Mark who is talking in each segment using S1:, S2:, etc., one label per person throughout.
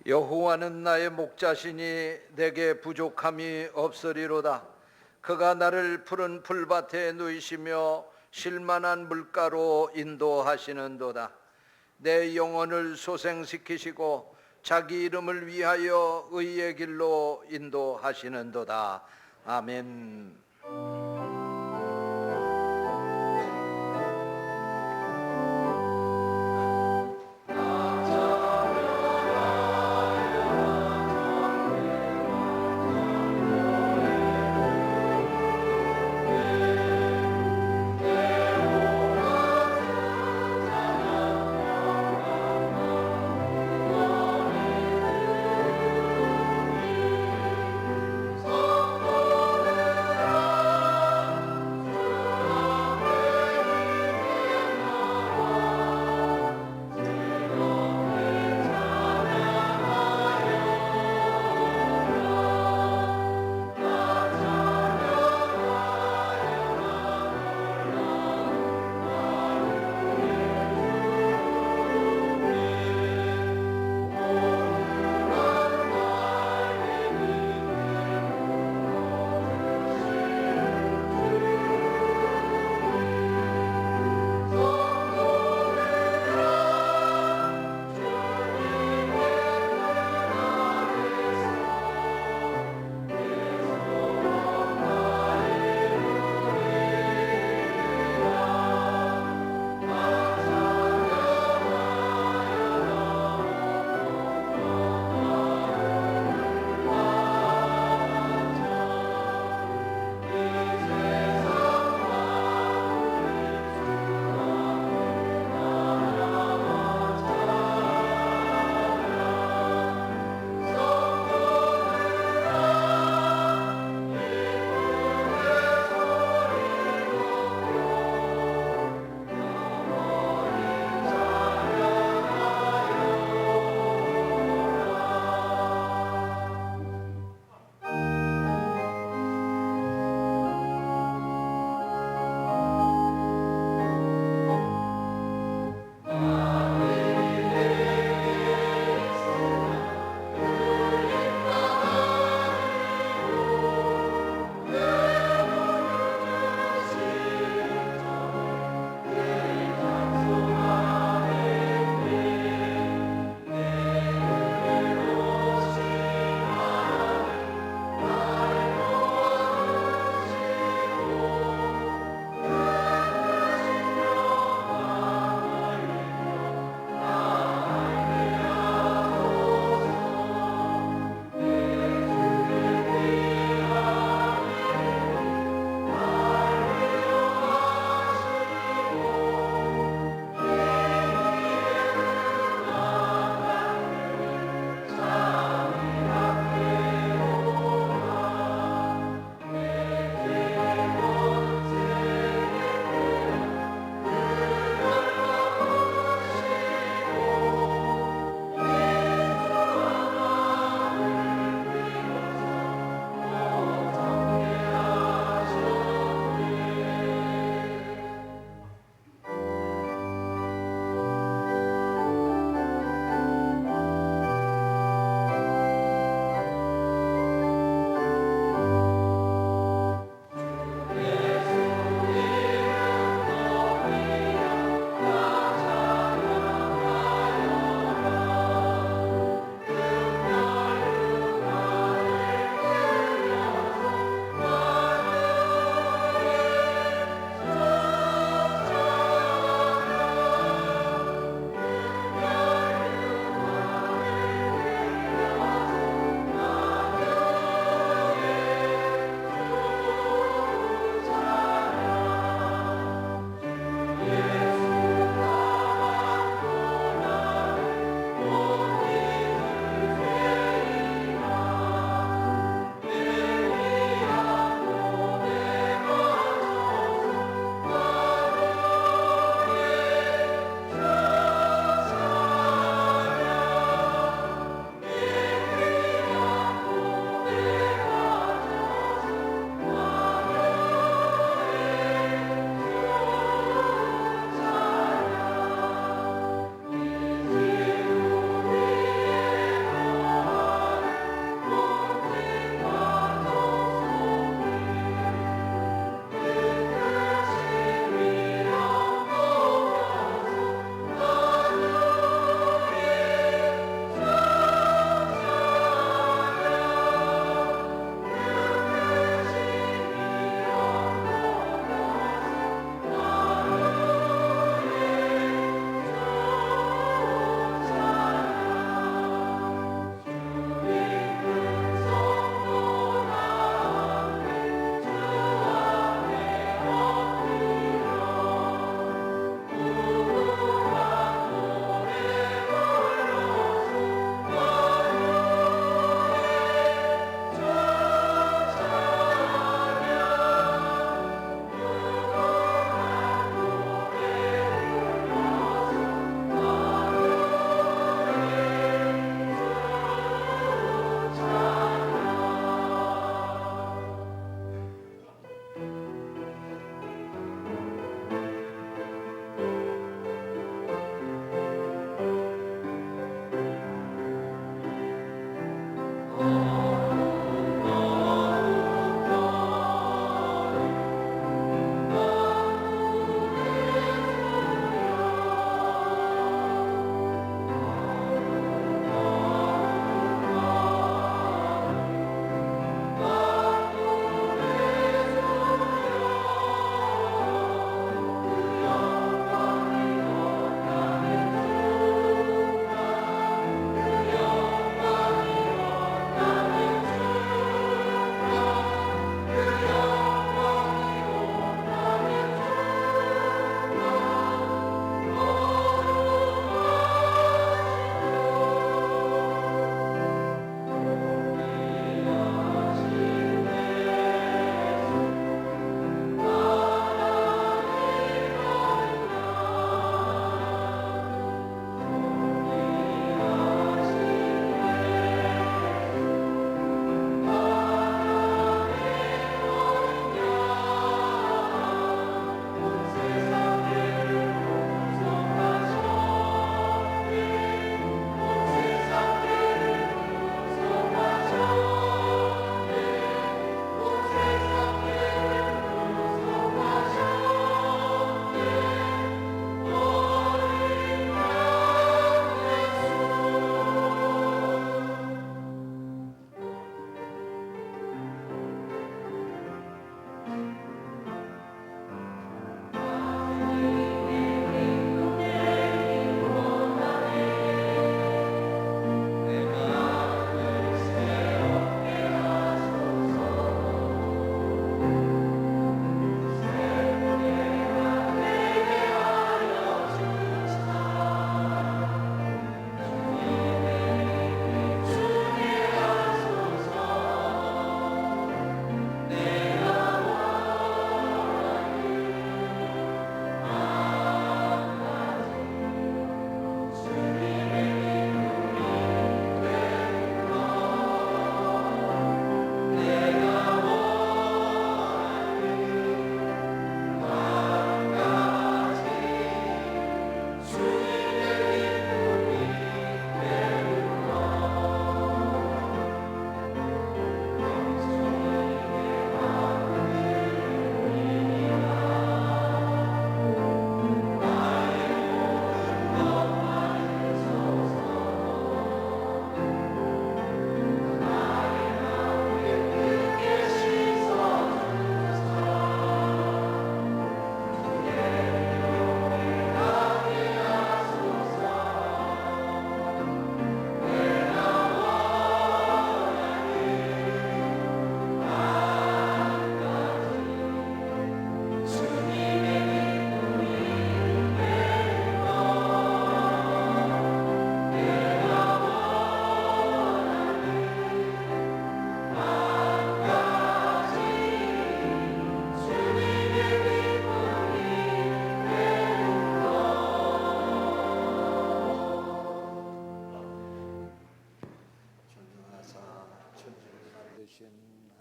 S1: 여호와는 나의 목자시니 내게 부족함이 없으리로다. 그가 나를 푸른 풀밭에 누이시며 쉴만한 물가로 인도하시는도다. 내 영혼을 소생시키시고 자기 이름을 위하여 의의 길로 인도하시는도다. 아멘.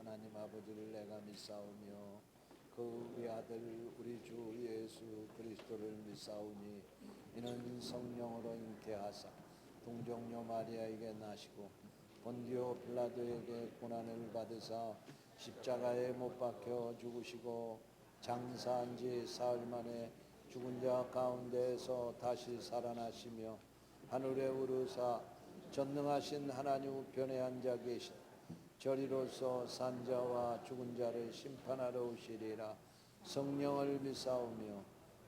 S1: 하나님 아버지를 내가 믿사오며 그 우리 아들 우리 주 예수 그리스도를 믿사오니 이는 성령으로 잉태하사 동정녀 마리아에게 나시고 본디오 빌라도에게 고난을 받으사 십자가에 못 박혀 죽으시고 장사한 지 사흘 만에 죽은 자 가운데에서 다시 살아나시며 하늘에 오르사 전능하신 하나님 우편에 앉아 계신 저리로서 산자와 죽은 자를 심판하러 오시리라. 성령을 믿사오며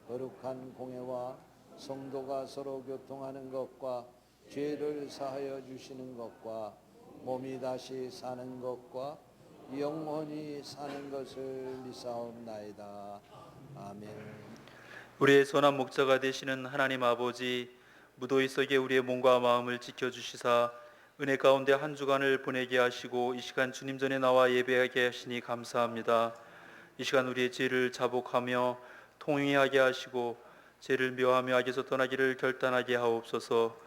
S1: 거룩한 공회와 성도가 서로 교통하는 것과 죄를 사하여 주시는 것과 몸이 다시 사는 것과 영원히 사는 것을 믿사옵나이다. 아멘.
S2: 우리의 선한 목자가 되시는 하나님 아버지, 무더위 속에 우리의 몸과 마음을 지켜주시사 은혜 가운데 한 주간을 보내게 하시고 이 시간 주님 전에 나와 예배하게 하시니 감사합니다. 이 시간 우리의 죄를 자복하며 통회하게 하시고 죄를 묘하며 악에서 떠나기를 결단하게 하옵소서.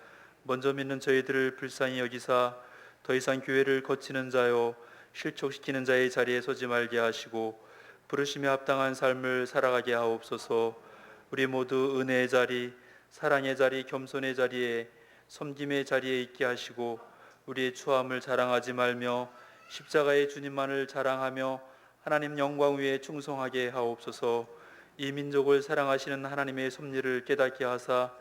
S2: 먼저 믿는 저희들을 불쌍히 여기사 더 이상 교회를 거치는 자요 실족시키는 자의 자리에 서지 말게 하시고 부르심에 합당한 삶을 살아가게 하옵소서. 우리 모두 은혜의 자리, 사랑의 자리, 겸손의 자리에, 섬김의 자리에 있게 하시고 우리의 추함을 자랑하지 말며 십자가의 주님만을 자랑하며 하나님 영광 위에 충성하게 하옵소서. 이 민족을 사랑하시는 하나님의 섭리를 깨닫게 하사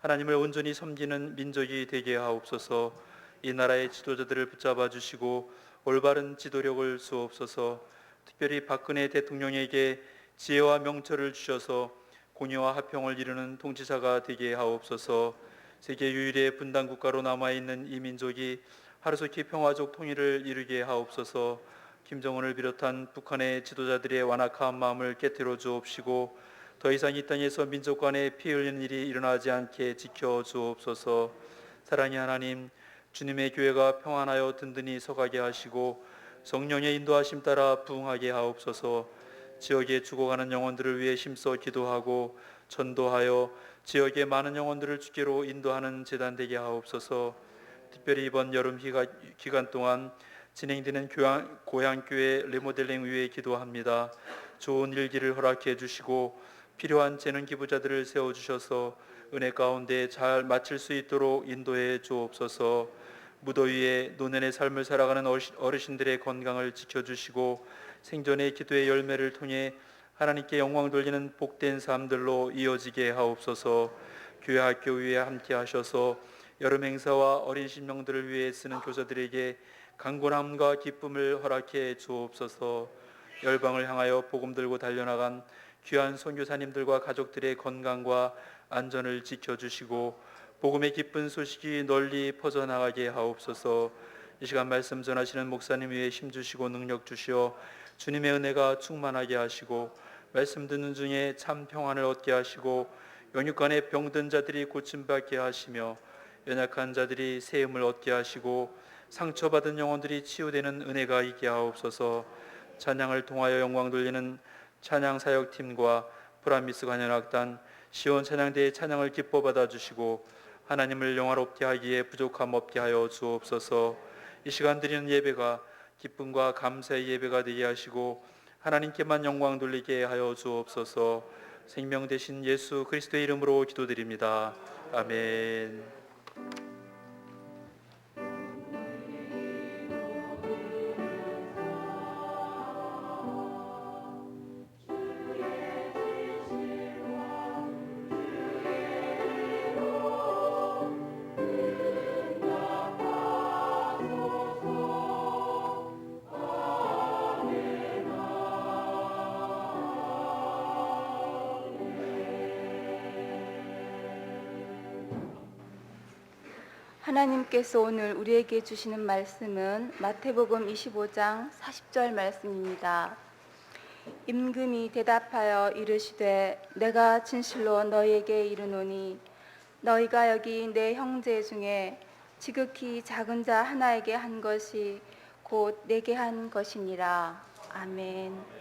S2: 하나님을 온전히 섬기는 민족이 되게 하옵소서. 이 나라의 지도자들을 붙잡아 주시고 올바른 지도력을 주옵소서. 특별히 박근혜 대통령에게 지혜와 명철을 주셔서 공의와 화평을 이루는 통치자가 되게 하옵소서. 세계 유일의 분단 국가로 남아있는 이 민족이 하루속히 평화적 통일을 이루게 하옵소서. 김정은을 비롯한 북한의 지도자들의 완악한 마음을 깨트려 주옵시고 더 이상 이 땅에서 민족 간에 피 흘리는 일이 일어나지 않게 지켜 주옵소서. 사랑의 하나님, 주님의 교회가 평안하여 든든히 서가게 하시고 성령의 인도하심 따라 부흥하게 하옵소서. 지역에 죽어가는 영혼들을 위해 힘써 기도하고 전도하여 지역의 많은 영혼들을 주께로 인도하는 제단 되게 하옵소서. 특별히 이번 여름 기간 동안 진행되는 고향교회 리모델링 위에 기도합니다. 좋은 일기를 허락해 주시고 필요한 재능 기부자들을 세워주셔서 은혜 가운데 잘 마칠 수 있도록 인도해 주옵소서. 무더위에 노년의 삶을 살아가는 어르신들의 건강을 지켜주시고 생전의 기도의 열매를 통해 하나님께 영광 돌리는 복된 삶들로 이어지게 하옵소서. 교회 학교 위에 함께 하셔서 여름 행사와 어린 신명들을 위해 쓰는 교사들에게 강건함과 기쁨을 허락해 주옵소서. 열방을 향하여 복음 들고 달려나간 귀한 선교사님들과 가족들의 건강과 안전을 지켜주시고 복음의 기쁜 소식이 널리 퍼져나가게 하옵소서. 이 시간 말씀 전하시는 목사님 위에 힘주시고 능력 주시어 주님의 은혜가 충만하게 하시고 말씀 듣는 중에 참 평안을 얻게 하시고 영육간의 병든 자들이 고침받게 하시며 연약한 자들이 세움을 얻게 하시고 상처받은 영혼들이 치유되는 은혜가 있게 하옵소서. 찬양을 통하여 영광 돌리는 찬양사역팀과 브라미스 관현악단 시온 찬양대의 찬양을 기뻐 받아주시고 하나님을 영화롭게 하기에 부족함 없게 하여 주옵소서. 이 시간 드리는 예배가 기쁨과 감사의 예배가 되게 하시고 하나님께만 영광 돌리게 하여 주옵소서. 생명 되신 예수 그리스도의 이름으로 기도드립니다. 아멘.
S3: 하나님께서 오늘 우리에게 주시는 말씀은 마태복음 25장 40절 말씀입니다. 임금이 대답하여 이르시되 내가 진실로 너희에게 이르노니 너희가 여기 내 형제 중에 지극히 작은 자 하나에게 한 것이 곧 내게 한 것이니라. 아멘.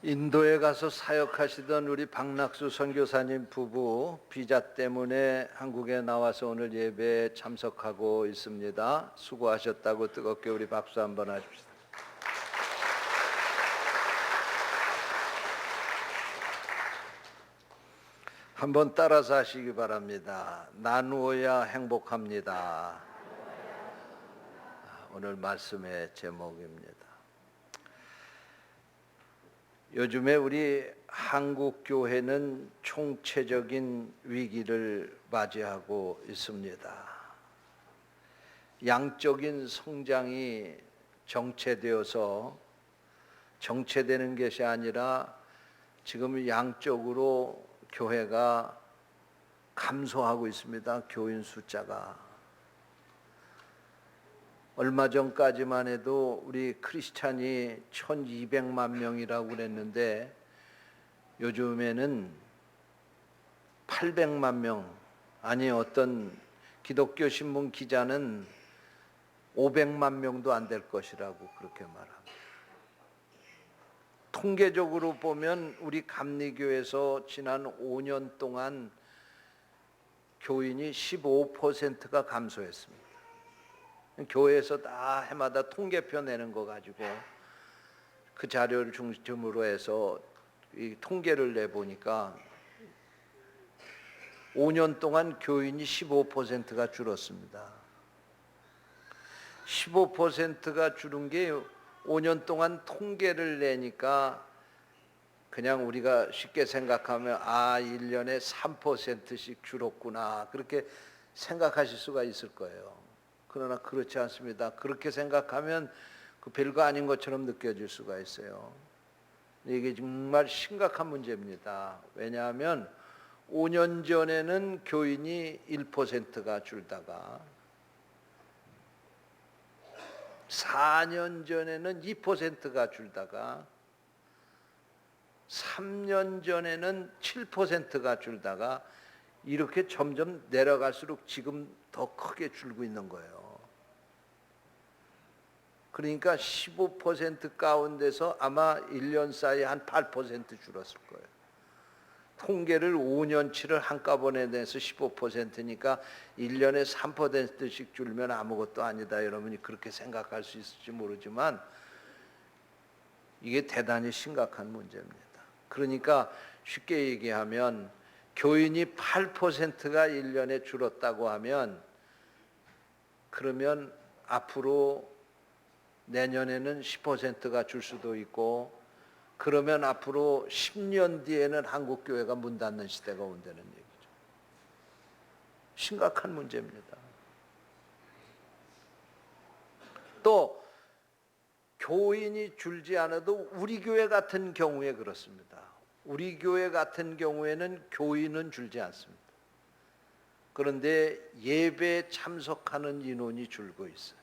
S1: 인도에 가서 사역하시던 우리 박낙수 선교사님 부부 비자 때문에 한국에 나와서 오늘 예배에 참석하고 있습니다. 수고하셨다고 뜨겁게 우리 박수 한번 하십시다. 한번 따라서 하시기 바랍니다. 나누어야 행복합니다. 오늘 말씀의 제목입니다. 요즘에 우리 한국 교회는 총체적인 위기를 맞이하고 있습니다. 양적인 성장이 정체되어서 정체되는 것이 아니라 지금 양적으로 교회가 감소하고 있습니다. 교인 숫자가. 얼마 전까지만 해도 우리 크리스찬이 1200만 명이라고 그랬는데 요즘에는 800만 명, 아니 어떤 기독교 신문 기자는 500만 명도 안 될 것이라고 그렇게 말합니다. 통계적으로 보면 우리 감리교에서 지난 5년 동안 교인이 15%가 감소했습니다. 교회에서 다 해마다 통계표 내는 거 가지고 그 자료를 중심으로 해서 이 통계를 내보니까 5년 동안 교인이 15%가 줄었습니다. 15%가 줄은 게 5년 동안 통계를 내니까 그냥 우리가 쉽게 생각하면 1년에 3%씩 줄었구나 그렇게 생각하실 수가 있을 거예요. 그러나 그렇지 않습니다. 그렇게 생각하면 그 별거 아닌 것처럼 느껴질 수가 있어요. 이게 정말 심각한 문제입니다. 왜냐하면 5년 전에는 교인이 1%가 줄다가 4년 전에는 2%가 줄다가 3년 전에는 7%가 줄다가 이렇게 점점 내려갈수록 지금 더 크게 줄고 있는 거예요. 그러니까 15% 가운데서 아마 1년 사이에 한 8% 줄었을 거예요. 통계를 5년치를 한꺼번에 내서 15%니까 1년에 3%씩 줄면 아무것도 아니다. 여러분이 그렇게 생각할 수 있을지 모르지만 이게 대단히 심각한 문제입니다. 그러니까 쉽게 얘기하면 교인이 8%가 1년에 줄었다고 하면 그러면 앞으로 내년에는 10%가 줄 수도 있고 그러면 앞으로 10년 뒤에는 한국 교회가 문 닫는 시대가 온다는 얘기죠. 심각한 문제입니다. 또 교인이 줄지 않아도 우리 교회 같은 경우에 그렇습니다. 우리 교회 같은 경우에는 교인은 줄지 않습니다. 그런데 예배에 참석하는 인원이 줄고 있어요.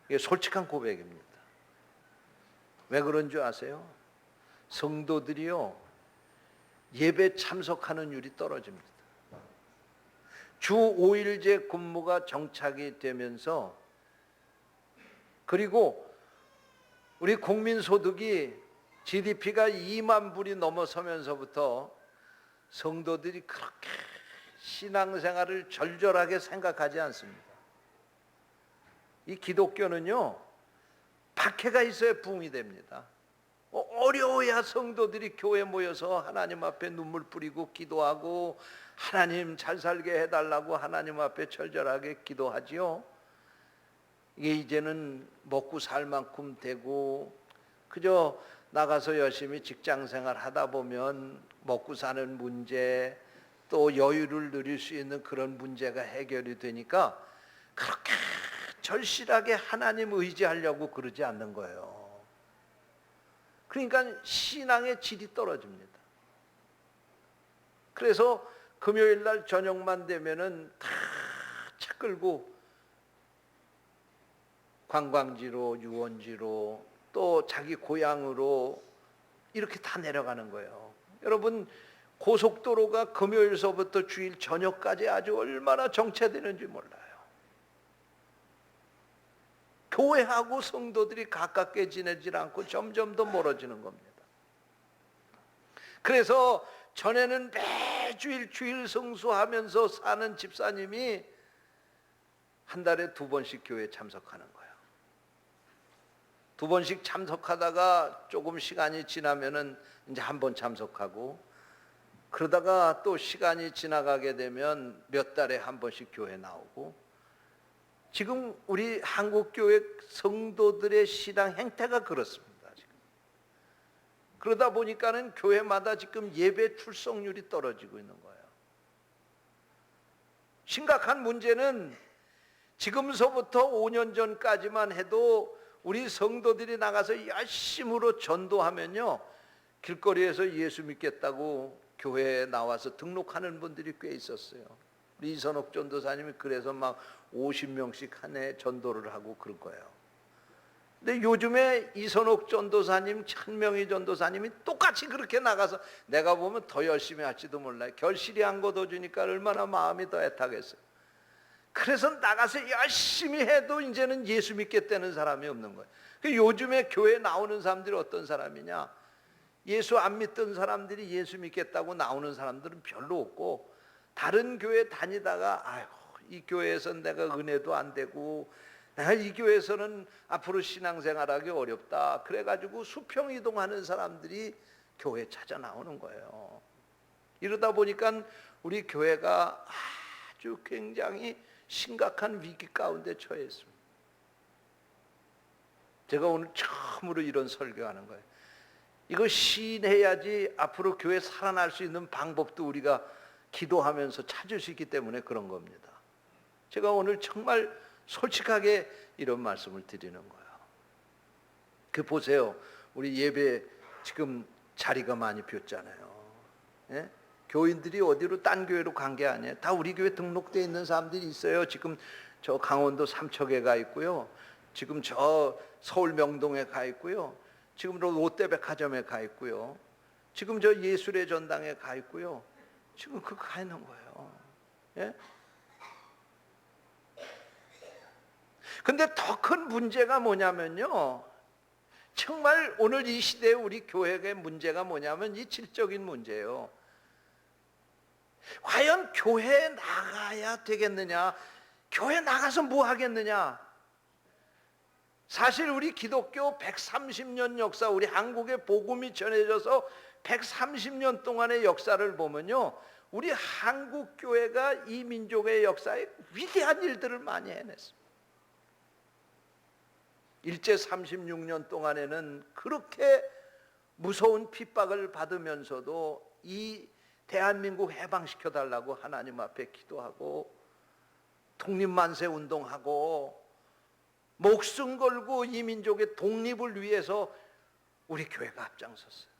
S1: 이게 솔직한 고백입니다. 왜 그런 줄 아세요? 성도들이요 예배 참석하는 율이 떨어집니다. 주 5일제 근무가 정착이 되면서 그리고 우리 국민소득이 GDP가 2만 불이 넘어서면서부터 성도들이 그렇게 신앙생활을 절절하게 생각하지 않습니다. 이 기독교는요 박해가 있어야 부흥이 됩니다. 어려워야 성도들이 교회에 모여서 하나님 앞에 눈물 뿌리고 기도하고 하나님 잘 살게 해달라고 하나님 앞에 절절하게 기도하지요. 이게 이제는 먹고 살 만큼 되고 그저 나가서 열심히 직장생활 하다 보면 먹고 사는 문제 또 여유를 누릴 수 있는 그런 문제가 해결이 되니까 그렇게 절실하게 하나님 의지하려고 그러지 않는 거예요. 그러니까 신앙의 질이 떨어집니다. 그래서 금요일 날 저녁만 되면은 다 차 끌고 관광지로 유원지로 또 자기 고향으로 이렇게 다 내려가는 거예요. 여러분 고속도로가 금요일서부터 주일 저녁까지 아주 얼마나 정체되는지 몰라요. 교회하고 성도들이 가깝게 지내질 않고 점점 더 멀어지는 겁니다. 그래서 전에는 매주일 주일 성수하면서 사는 집사님이 한 달에 2번씩 교회에 참석하는 거예요. 2번씩 참석하다가 조금 시간이 지나면은 이제 1번 참석하고, 그러다가 또 시간이 지나가게 되면 몇 달에 1번씩 교회 나오고, 지금 우리 한국교회 성도들의 신앙 행태가 그렇습니다. 지금. 그러다 보니까는 교회마다 지금 예배 출석률이 떨어지고 있는 거예요. 심각한 문제는 지금서부터 5년 전까지만 해도 우리 성도들이 나가서 열심으로 전도하면요, 길거리에서 예수 믿겠다고 교회에 나와서 등록하는 분들이 꽤 있었어요. 우리 이선옥 전도사님이 그래서 막 50명씩 한 해 전도를 하고 그럴 거예요. 근데 요즘에 이선옥 전도사님, 천명희 전도사님이 똑같이 그렇게 나가서 내가 보면 더 열심히 할지도 몰라요. 결실이 안 거둬주니까 얼마나 마음이 더 애타겠어요. 그래서 나가서 열심히 해도 이제는 예수 믿겠다는 사람이 없는 거예요. 요즘에 교회 나오는 사람들이 어떤 사람이냐? 예수 안 믿던 사람들이 예수 믿겠다고 나오는 사람들은 별로 없고, 다른 교회 다니다가 아이고 이 교회에서는 내가 은혜도 안 되고 내가 이 교회에서는 앞으로 신앙생활하기 어렵다, 그래가지고 수평 이동하는 사람들이 교회에 찾아 나오는 거예요. 이러다 보니까 우리 교회가 아주 굉장히 심각한 위기 가운데 처해 있습니다. 제가 오늘 처음으로 이런 설교하는 거예요. 이거 시인해야지 앞으로 교회 살아날 수 있는 방법도 우리가 기도하면서 찾을 수 있기 때문에 그런 겁니다. 제가 오늘 정말 솔직하게 이런 말씀을 드리는 거예요. 그 보세요. 우리 예배 지금 자리가 많이 비었잖아요. 예? 교인들이 어디로 딴 교회로 간 게 아니에요. 다 우리 교회 등록되어 있는 사람들이 있어요. 지금 저 강원도 삼척에 가 있고요. 지금 저 서울 명동에 가 있고요. 지금 롯데백화점에 가 있고요. 지금 저 예술의 전당에 가 있고요. 지금 그거 가 있는 거예요. 예? 근데 더 큰 문제가 뭐냐면요, 정말 오늘 이 시대에 우리 교회의 문제가 뭐냐면 이 질적인 문제예요. 과연 교회에 나가야 되겠느냐? 교회 나가서 뭐 하겠느냐? 사실 우리 기독교 130년 역사, 우리 한국의 복음이 전해져서 130년 동안의 역사를 보면요, 우리 한국 교회가 이 민족의 역사에 위대한 일들을 많이 해냈습니다. 일제 36년 동안에는 그렇게 무서운 핍박을 받으면서도 이 대한민국 해방시켜 달라고 하나님 앞에 기도하고 독립만세 운동하고 목숨 걸고 이 민족의 독립을 위해서 우리 교회가 앞장섰어요.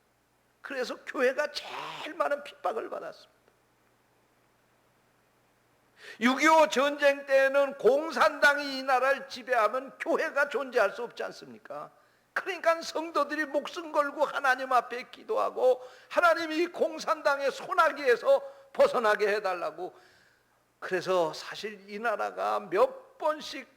S1: 그래서 교회가 제일 많은 핍박을 받았습니다. 6.25 전쟁 때에는 공산당이 이 나라를 지배하면 교회가 존재할 수 없지 않습니까? 그러니까 성도들이 목숨 걸고 하나님 앞에 기도하고 하나님이 공산당의 소나기에서 벗어나게 해달라고. 그래서 사실 이 나라가 몇 번씩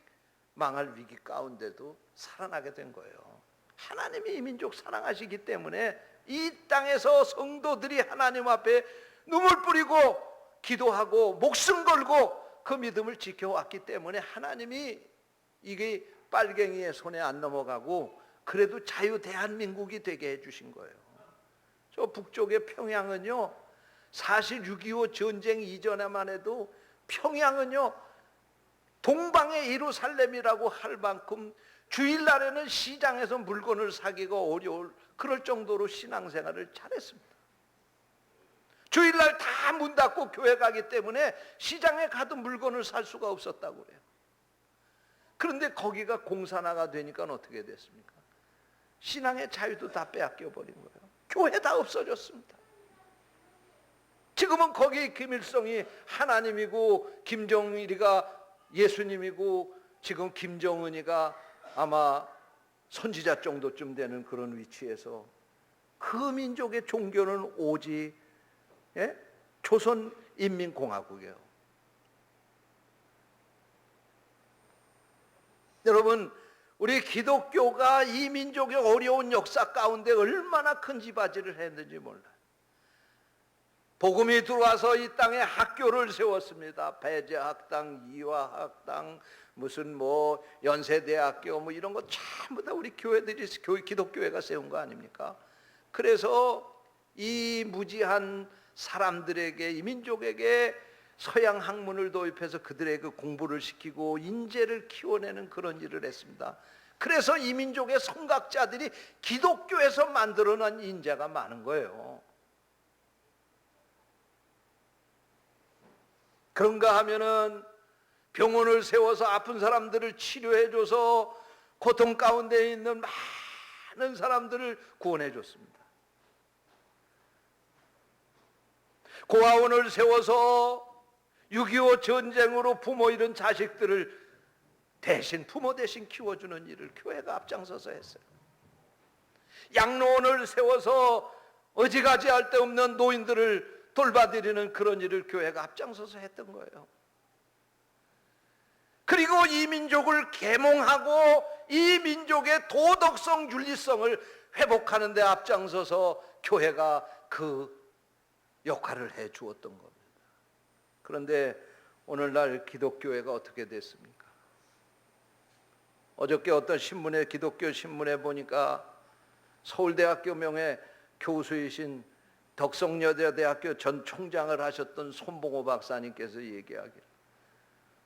S1: 망할 위기 가운데도 살아나게 된 거예요. 하나님이 이 민족 사랑하시기 때문에 이 땅에서 성도들이 하나님 앞에 눈물 뿌리고 기도하고 목숨 걸고 그 믿음을 지켜왔기 때문에 하나님이 이게 빨갱이의 손에 안 넘어가고 그래도 자유 대한민국이 되게 해주신 거예요. 저 북쪽의 평양은요, 사실 6.25 전쟁 이전에만 해도 평양은요 동방의 예루살렘이라고 할 만큼 주일날에는 시장에서 물건을 사기가 어려울 그럴 정도로 신앙생활을 잘했습니다. 주일날 다 문 닫고 교회 가기 때문에 시장에 가도 물건을 살 수가 없었다고 그래요. 그런데 거기가 공산화가 되니까 어떻게 됐습니까? 신앙의 자유도 다 빼앗겨 버린 거예요. 교회 다 없어졌습니다. 지금은 거기 김일성이 하나님이고 김정일이가 예수님이고 지금 김정은이가 아마 선지자 정도쯤 되는 그런 위치에서 그 민족의 종교는 오직 조선인민공화국이에요. 여러분, 우리 기독교가 이 민족의 어려운 역사 가운데 얼마나 큰 집바지를 했는지 몰라요. 복음이 들어와서 이 땅에 학교를 세웠습니다. 배제학당, 이화학당, 무슨 뭐 연세대학교 뭐 이런 거 전부 다 우리 교회들이 기독교회가 세운 거 아닙니까? 그래서 이 무지한 사람들에게, 이 민족에게 서양 학문을 도입해서 그들에게 공부를 시키고 인재를 키워내는 그런 일을 했습니다. 그래서 이 민족의 성각자들이 기독교에서 만들어낸 인재가 많은 거예요. 그런가 하면은 병원을 세워서 아픈 사람들을 치료해줘서 고통 가운데 있는 많은 사람들을 구원해 줬습니다. 고아원을 세워서 6.25 전쟁으로 부모 잃은 자식들을 대신 부모 대신 키워주는 일을 교회가 앞장서서 했어요. 양로원을 세워서 어지간할 데 없는 노인들을 돌봐드리는 그런 일을 교회가 앞장서서 했던 거예요. 그리고 이 민족을 계몽하고 이 민족의 도덕성, 윤리성을 회복하는 데 앞장서서 교회가 그 역할을 해 주었던 겁니다. 그런데 오늘날 기독교회가 어떻게 됐습니까? 어저께 어떤 신문에, 기독교 신문에 보니까 서울대학교 명예 교수이신 덕성여자대학교 전 총장을 하셨던 손봉호 박사님께서 얘기하기를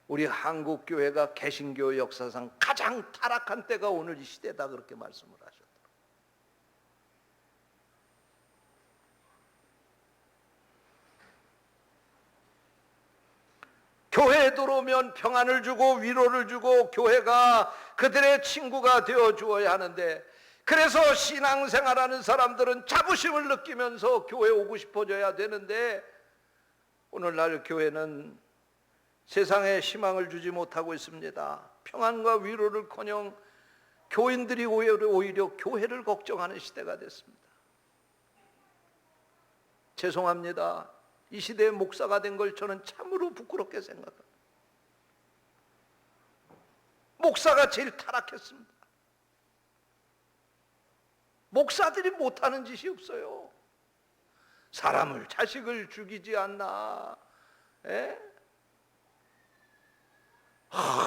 S1: 우리 한국교회가 개신교 역사상 가장 타락한 때가 오늘 이 시대다, 그렇게 말씀을 하셨더라고요. 교회에 들어오면 평안을 주고 위로를 주고 교회가 그들의 친구가 되어 주어야 하는데, 그래서 신앙생활하는 사람들은 자부심을 느끼면서 교회에 오고 싶어져야 되는데, 오늘날 교회는 세상에 희망을 주지 못하고 있습니다. 평안과 위로를커녕 교인들이 오히려 교회를 걱정하는 시대가 됐습니다. 죄송합니다. 이 시대의 목사가 된 걸 저는 참으로 부끄럽게 생각합니다. 목사가 제일 타락했습니다. 목사들이 못하는 짓이 없어요. 사람을, 자식을 죽이지 않나,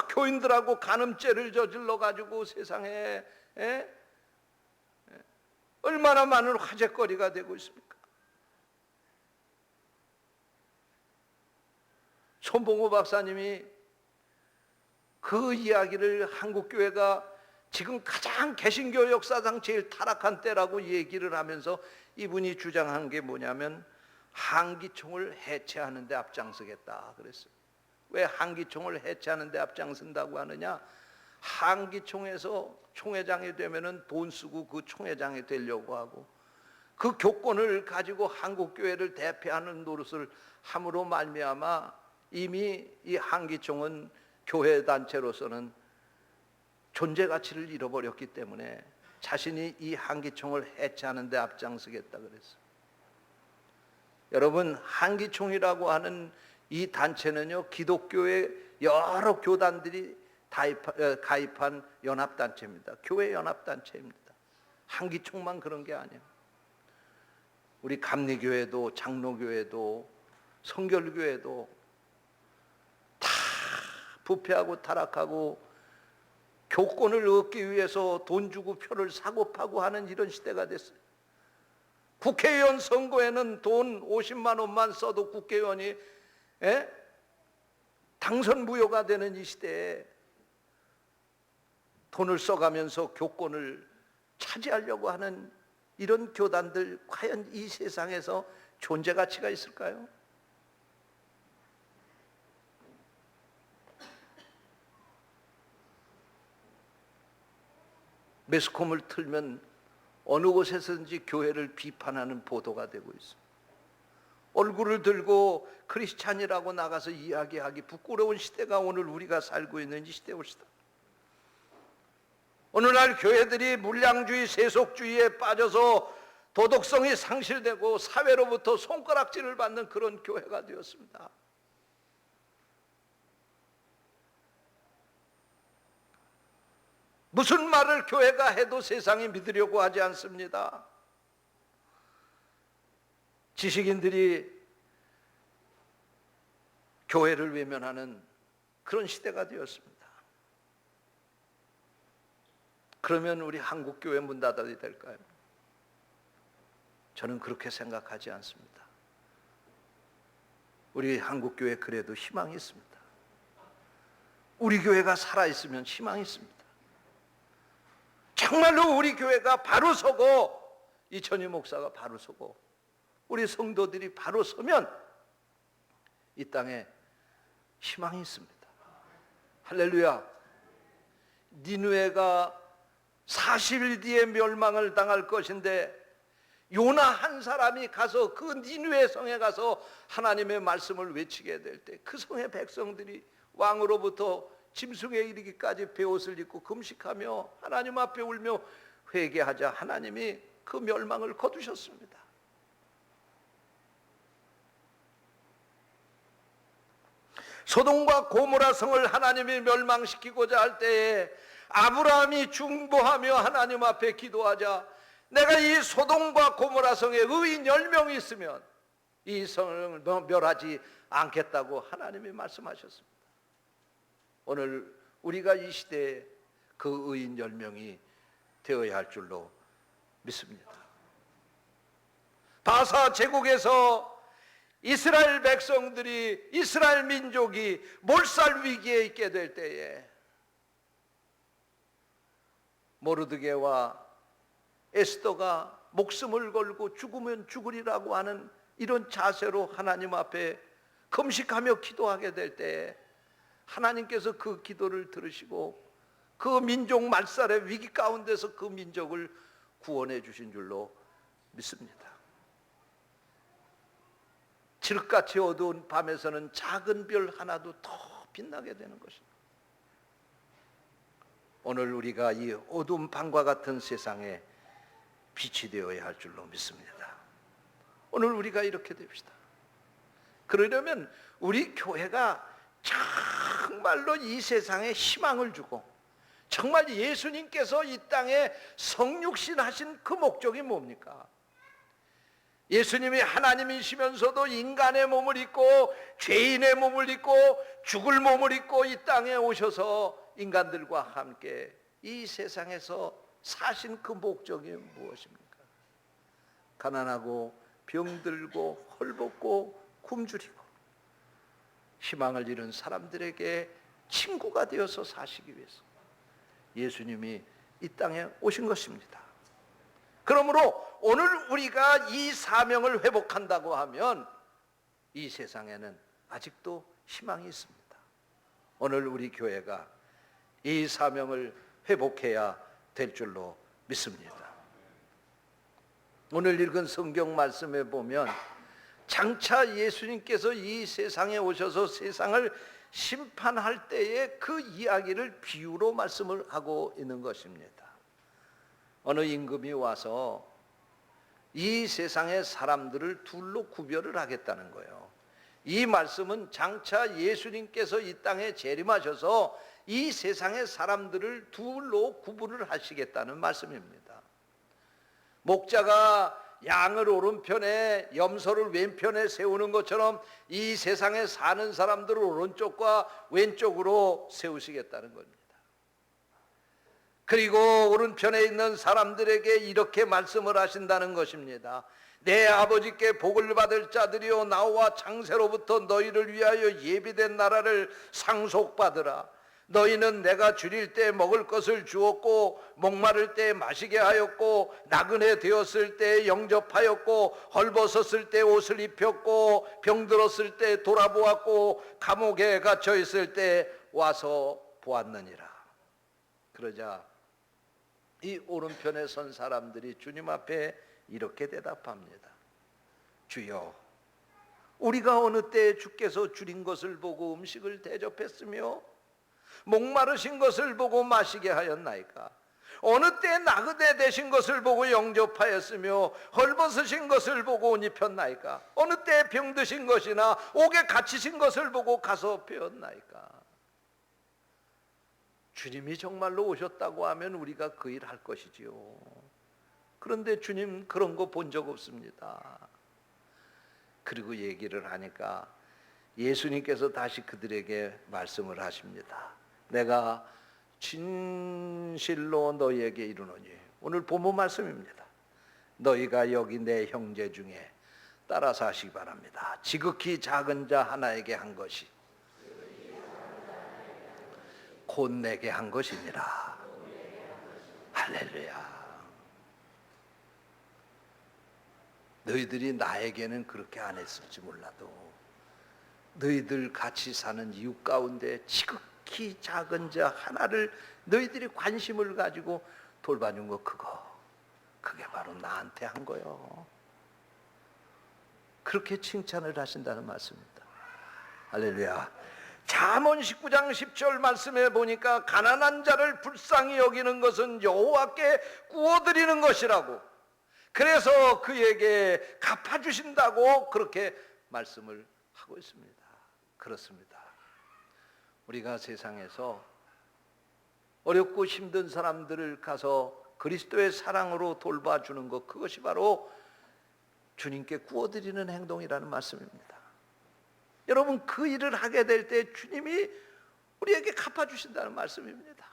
S1: 교인들하고 간음죄를 저질러 가지고 세상에 얼마나 많은 화제거리가 되고 있습니까? 손봉호 박사님이 그 이야기를 한국교회가 지금 가장 개신교 역사상 제일 타락한 때라고 얘기를 하면서 이분이 주장한 게 뭐냐면 한기총을 해체하는 데 앞장서겠다 그랬어요. 왜 한기총을 해체하는 데 앞장선다고 하느냐? 한기총에서 총회장이 되면은 돈 쓰고 그 총회장이 되려고 하고, 그 교권을 가지고 한국교회를 대표하는 노릇을 함으로 말미암아 이미 이 한기총은 교회 단체로서는 존재 가치를 잃어버렸기 때문에 자신이 이 한기총을 해체하는 데 앞장서겠다 그랬어요. 여러분, 한기총이라고 하는 이 단체는요, 기독교의 여러 교단들이 가입한 연합단체입니다. 교회 연합단체입니다. 한기총만 그런 게 아니에요. 우리 감리교회도, 장로교회도, 성결교회도 다 부패하고 타락하고 교권을 얻기 위해서 돈 주고 표를 사고 파고 하는 이런 시대가 됐어요. 국회의원 선거에는 돈 50만 원만 써도 국회의원이 당선 무효가 되는 이 시대에 돈을 써가면서 교권을 차지하려고 하는 이런 교단들, 과연 이 세상에서 존재 가치가 있을까요? 매스컴을 틀면 어느 곳에서든지 교회를 비판하는 보도가 되고 있습니다. 얼굴을 들고 크리스찬이라고 나가서 이야기하기 부끄러운 시대가 오늘 우리가 살고 있는 이 시대입니다. 오늘날 교회들이 물량주의, 세속주의에 빠져서 도덕성이 상실되고 사회로부터 손가락질을 받는 그런 교회가 되었습니다. 무슨 말을 교회가 해도 세상이 믿으려고 하지 않습니다. 지식인들이 교회를 외면하는 그런 시대가 되었습니다. 그러면 우리 한국 교회 문 닫아야 될까요? 저는 그렇게 생각하지 않습니다. 우리 한국 교회 그래도 희망이 있습니다. 우리 교회가 살아있으면 희망이 있습니다. 정말로 우리 교회가 바로 서고, 이천희 목사가 바로 서고, 우리 성도들이 바로 서면 이 땅에 희망이 있습니다. 할렐루야. 니느웨가 40일 뒤에 멸망을 당할 것인데 요나 한 사람이 가서 그 니느웨 성에 가서 하나님의 말씀을 외치게 될 때 그 성의 백성들이 왕으로부터 짐승에 이르기까지 베옷을 입고 금식하며 하나님 앞에 울며 회개하자 하나님이 그 멸망을 거두셨습니다. 소돔과 고모라 성을 하나님이 멸망시키고자 할 때에 아브라함이 중보하며 하나님 앞에 기도하자, 내가 이 소돔과 고모라 성에 의인 10명이 있으면 이 성을 멸하지 않겠다고 하나님이 말씀하셨습니다. 오늘 우리가 이 시대에 그 의인 10명이 되어야 할 줄로 믿습니다. 바사 제국에서 이스라엘 백성들이, 이스라엘 민족이 몰살 위기에 있게 될 때에 모르드게와 에스더가 목숨을 걸고 죽으면 죽으리라고 하는 이런 자세로 하나님 앞에 금식하며 기도하게 될 때에 하나님께서 그 기도를 들으시고 그 민족 말살의 위기 가운데서 그 민족을 구원해 주신 줄로 믿습니다. 칠흑같이 어두운 밤에서는 작은 별 하나도 더 빛나게 되는 것입니다. 오늘 우리가 이 어두운 밤과 같은 세상에 빛이 되어야 할 줄로 믿습니다. 오늘 우리가 이렇게 됩시다. 그러려면 우리 교회가 정말로 이 세상에 희망을 주고, 정말 예수님께서 이 땅에 성육신 하신 그 목적이 뭡니까? 예수님이 하나님이시면서도 인간의 몸을 입고 죄인의 몸을 입고 죽을 몸을 입고 이 땅에 오셔서 인간들과 함께 이 세상에서 사신 그 목적이 무엇입니까? 가난하고 병들고 헐벗고 굶주리고 희망을 잃은 사람들에게 친구가 되어서 사시기 위해서 예수님이 이 땅에 오신 것입니다. 그러므로 오늘 우리가 이 사명을 회복한다고 하면 이 세상에는 아직도 희망이 있습니다. 오늘 우리 교회가 이 사명을 회복해야 될 줄로 믿습니다. 오늘 읽은 성경 말씀에 보면 장차 예수님께서 이 세상에 오셔서 세상을 심판할 때의 그 이야기를 비유로 말씀을 하고 있는 것입니다. 어느 임금이 와서 이 세상의 사람들을 둘로 구별을 하겠다는 거예요. 이 말씀은 장차 예수님께서 이 땅에 재림하셔서 이 세상의 사람들을 둘로 구분을 하시겠다는 말씀입니다. 목자가 양을 오른편에 염소를 왼편에 세우는 것처럼 이 세상에 사는 사람들을 오른쪽과 왼쪽으로 세우시겠다는 겁니다. 그리고 오른편에 있는 사람들에게 이렇게 말씀을 하신다는 것입니다. 내 아버지께 복을 받을 자들이여 나와 창세로부터 너희를 위하여 예비된 나라를 상속받으라. 너희는 내가 줄일 때 먹을 것을 주었고 목마를 때 마시게 하였고 나그네 되었을 때 영접하였고 헐벗었을 때 옷을 입혔고 병들었을 때 돌아보았고 감옥에 갇혀 있을 때 와서 보았느니라. 그러자 이 오른편에 선 사람들이 주님 앞에 이렇게 대답합니다. 주여, 우리가 어느 때에 주께서 줄인 것을 보고 음식을 대접했으며 목마르신 것을 보고 마시게 하였나이까? 어느 때에 나그네 되신 것을 보고 영접하였으며 헐벗으신 것을 보고 옷 입혔나이까? 어느 때에 병드신 것이나 옥에 갇히신 것을 보고 가서 배웠나이까? 주님이 정말로 오셨다고 하면 우리가 그 일 할 것이지요. 그런데 주님 그런 거 본 적 없습니다. 그리고 얘기를 하니까 예수님께서 다시 그들에게 말씀을 하십니다. 내가 진실로 너희에게 이르노니, 오늘 본문 말씀입니다. 너희가 여기 내 형제 중에 따라서 하시기 바랍니다. 지극히 작은 자 하나에게 한 것이 곧 내게 한 것이니라. 할렐루야. 너희들이 나에게는 그렇게 안 했을지 몰라도 너희들 같이 사는 이웃 가운데 지극히 작은 자 하나를 너희들이 관심을 가지고 돌봐준 거, 그게 바로 나한테 한 거요. 그렇게 칭찬을 하신다는 말씀입니다. 할렐루야. 잠언 19장 10절 말씀에 보니까 가난한 자를 불쌍히 여기는 것은 여호와께 구워드리는 것이라고, 그래서 그에게 갚아주신다고 그렇게 말씀을 하고 있습니다. 그렇습니다. 우리가 세상에서 어렵고 힘든 사람들을 가서 그리스도의 사랑으로 돌봐주는 것, 그것이 바로 주님께 구워드리는 행동이라는 말씀입니다. 여러분, 그 일을 하게 될 때 주님이 우리에게 갚아주신다는 말씀입니다.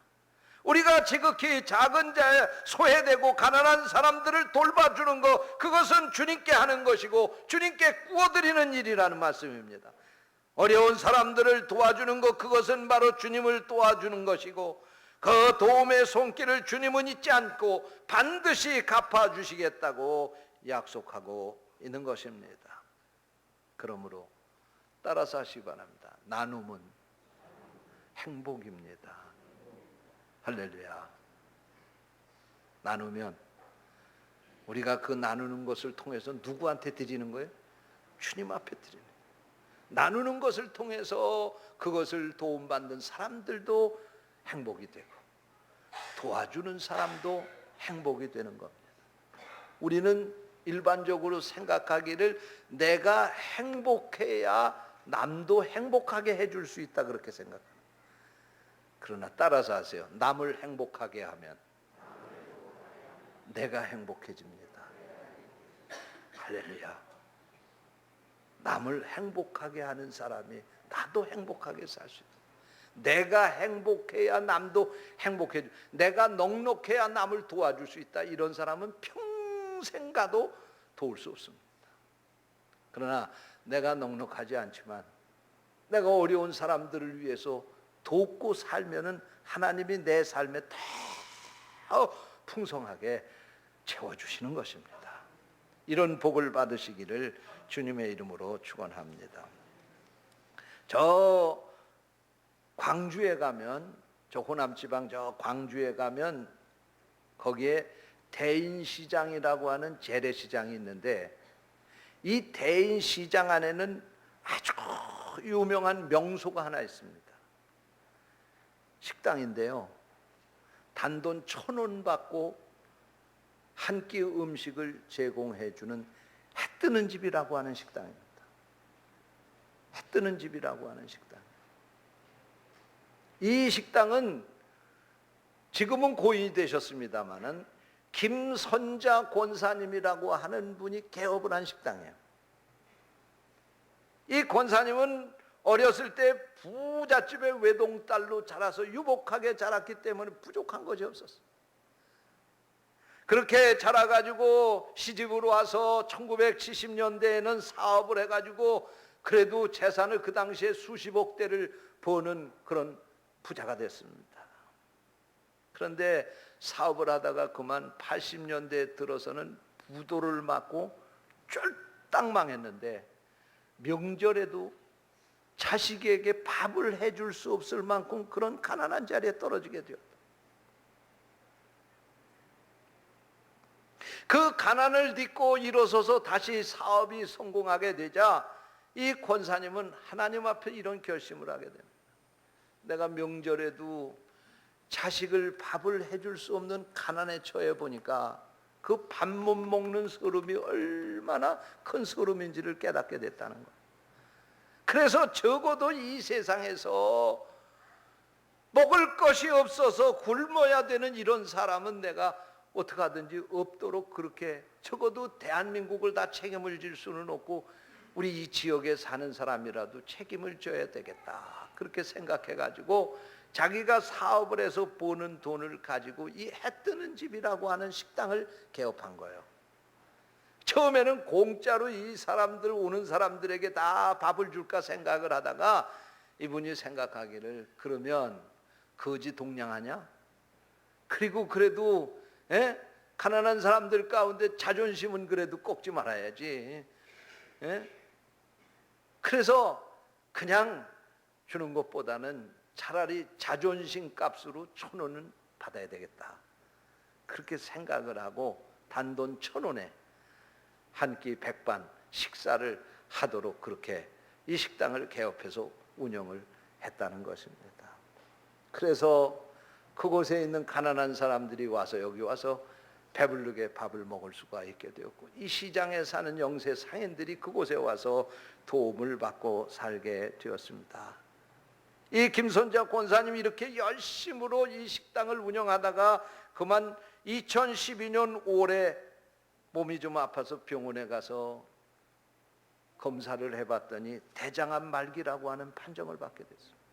S1: 우리가 지극히 작은 자에 소외되고 가난한 사람들을 돌봐주는 것, 그것은 주님께 하는 것이고 주님께 구워드리는 일이라는 말씀입니다. 어려운 사람들을 도와주는 것, 그것은 바로 주님을 도와주는 것이고 그 도움의 손길을 주님은 잊지 않고 반드시 갚아주시겠다고 약속하고 있는 것입니다. 그러므로 따라서 하시기 바랍니다. 나눔은 행복입니다. 할렐루야. 나누면 우리가 그 나누는 것을 통해서 누구한테 드리는 거예요? 주님 앞에 드리는 거예요. 나누는 것을 통해서 그것을 도움받는 사람들도 행복이 되고 도와주는 사람도 행복이 되는 겁니다. 우리는 일반적으로 생각하기를 내가 행복해야 남도 행복하게 해줄 수 있다, 그렇게 생각합니다. 그러나 따라서 하세요. 남을 행복하게 하면 내가 행복해집니다. 할렐루야. 남을 행복하게 하는 사람이 나도 행복하게 살 수 있다. 내가 행복해야 남도 행복해져. 내가 넉넉해야 남을 도와줄 수 있다. 이런 사람은 평생 가도 도울 수 없습니다. 그러나 내가 넉넉하지 않지만 내가 어려운 사람들을 위해서 돕고 살면은 하나님이 내 삶에 더 풍성하게 채워주시는 것입니다. 이런 복을 받으시기를 주님의 이름으로 축원합니다. 저 광주에 가면, 저 호남 지방 저 광주에 가면 거기에 대인시장이라고 하는 재래시장이 있는데, 이 대인시장 안에는 아주 유명한 명소가 하나 있습니다. 식당인데요, 단돈 1,000원 받고 한 끼 음식을 제공해 주는 해뜨는 집이라고 하는 식당입니다. 해뜨는 집이라고 하는 식당. 이 식당은 지금은 고인이 되셨습니다마는 김선자 권사님이라고 하는 분이 개업을 한 식당이에요. 이 권사님은 어렸을 때 부잣집의 외동딸로 자라서 유복하게 자랐기 때문에 부족한 것이 없었어요. 그렇게 자라가지고 시집으로 와서 1970년대에는 사업을 해가지고 그래도 재산을 그 당시에 수십억 대를 버는 그런 부자가 됐습니다. 그런데 사업을 하다가 그만 80년대에 들어서는 부도를 맞고 쫄딱 망했는데, 명절에도 자식에게 밥을 해줄 수 없을 만큼 그런 가난한 자리에 떨어지게 되었다. 그 가난을 딛고 일어서서 다시 사업이 성공하게 되자 이 권사님은 하나님 앞에 이런 결심을 하게 됩니다. 내가 명절에도 자식을 밥을 해줄 수 없는 가난에 처해 보니까 그 밥 못 먹는 서름이 얼마나 큰 서름인지를 깨닫게 됐다는 거예요. 그래서 적어도 이 세상에서 먹을 것이 없어서 굶어야 되는 이런 사람은 내가 어떻게 하든지 없도록, 그렇게 적어도 대한민국을 다 책임을 질 수는 없고 우리 이 지역에 사는 사람이라도 책임을 져야 되겠다, 그렇게 생각해 가지고 자기가 사업을 해서 버는 돈을 가지고 이 해뜨는 집이라고 하는 식당을 개업한 거예요. 처음에는 공짜로 이 사람들, 오는 사람들에게 다 밥을 줄까 생각을 하다가 이분이 생각하기를, 그러면 거지 동냥하냐? 그리고 그래도 가난한 사람들 가운데 자존심은 그래도 꺾지 말아야지. 그래서 그냥 주는 것보다는 차라리 자존심 값으로 1,000원은 받아야 되겠다, 그렇게 생각을 하고 단돈 1,000원에 한 끼 백반 식사를 하도록 그렇게 이 식당을 개업해서 운영을 했다는 것입니다. 그래서 그곳에 있는 가난한 사람들이 와서 여기 와서 배부르게 밥을 먹을 수가 있게 되었고, 이 시장에 사는 영세 상인들이 그곳에 와서 도움을 받고 살게 되었습니다. 이 김선자 권사님이 이렇게 열심으로 이 식당을 운영하다가 그만 2012년 5월에 몸이 좀 아파서 병원에 가서 검사를 해봤더니 대장암 말기라고 하는 판정을 받게 됐습니다.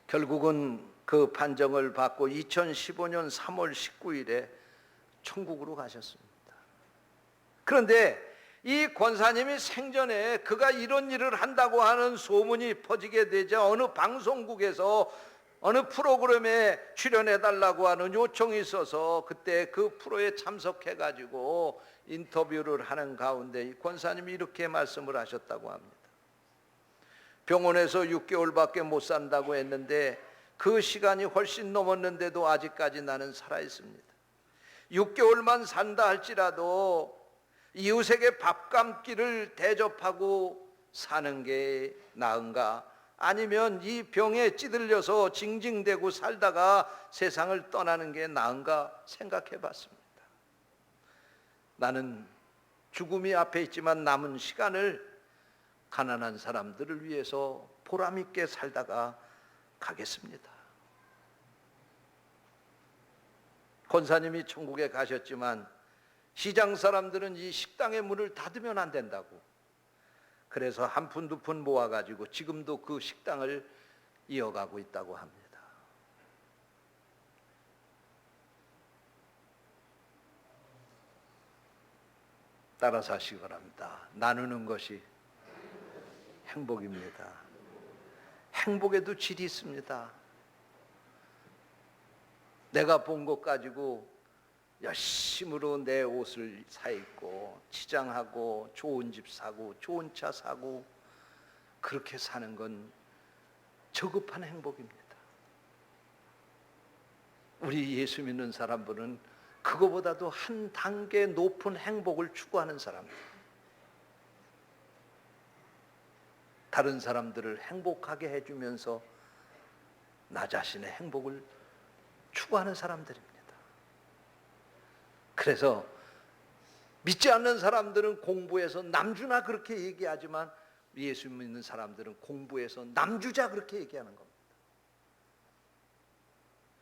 S1: 결국은 그 판정을 받고 2015년 3월 19일에 천국으로 가셨습니다. 그런데 이 권사님이 생전에 그가 이런 일을 한다고 하는 소문이 퍼지게 되자 어느 방송국에서 어느 프로그램에 출연해달라고 하는 요청이 있어서 그때 그 프로에 참석해가지고 인터뷰를 하는 가운데 이 권사님이 이렇게 말씀을 하셨다고 합니다. 병원에서 6개월밖에 못 산다고 했는데 그 시간이 훨씬 넘었는데도 아직까지 나는 살아있습니다. 6개월만 산다 할지라도 이웃에게 밥감기를 대접하고 사는 게 나은가, 아니면 이 병에 찌들려서 징징대고 살다가 세상을 떠나는 게 나은가 생각해 봤습니다. 나는 죽음이 앞에 있지만 남은 시간을 가난한 사람들을 위해서 보람 있게 살다가 가겠습니다. 권사님이 천국에 가셨지만 시장 사람들은 이 식당의 문을 닫으면 안 된다고, 그래서 한 푼 두 푼 모아가지고 지금도 그 식당을 이어가고 있다고 합니다. 따라서 하시기 바랍니다. 나누는 것이 행복입니다. 행복에도 질이 있습니다. 내가 본 것 가지고 열심으로 내 옷을 사 입고 치장하고 좋은 집 사고 좋은 차 사고 그렇게 사는 건 저급한 행복입니다. 우리 예수 믿는 사람들은 그거보다도 한 단계 높은 행복을 추구하는 사람들, 다른 사람들을 행복하게 해주면서 나 자신의 행복을 추구하는 사람들입니다. 그래서 믿지 않는 사람들은 공부해서 남주나 그렇게 얘기하지만 예수 믿는 사람들은 공부해서 남주자 그렇게 얘기하는 겁니다.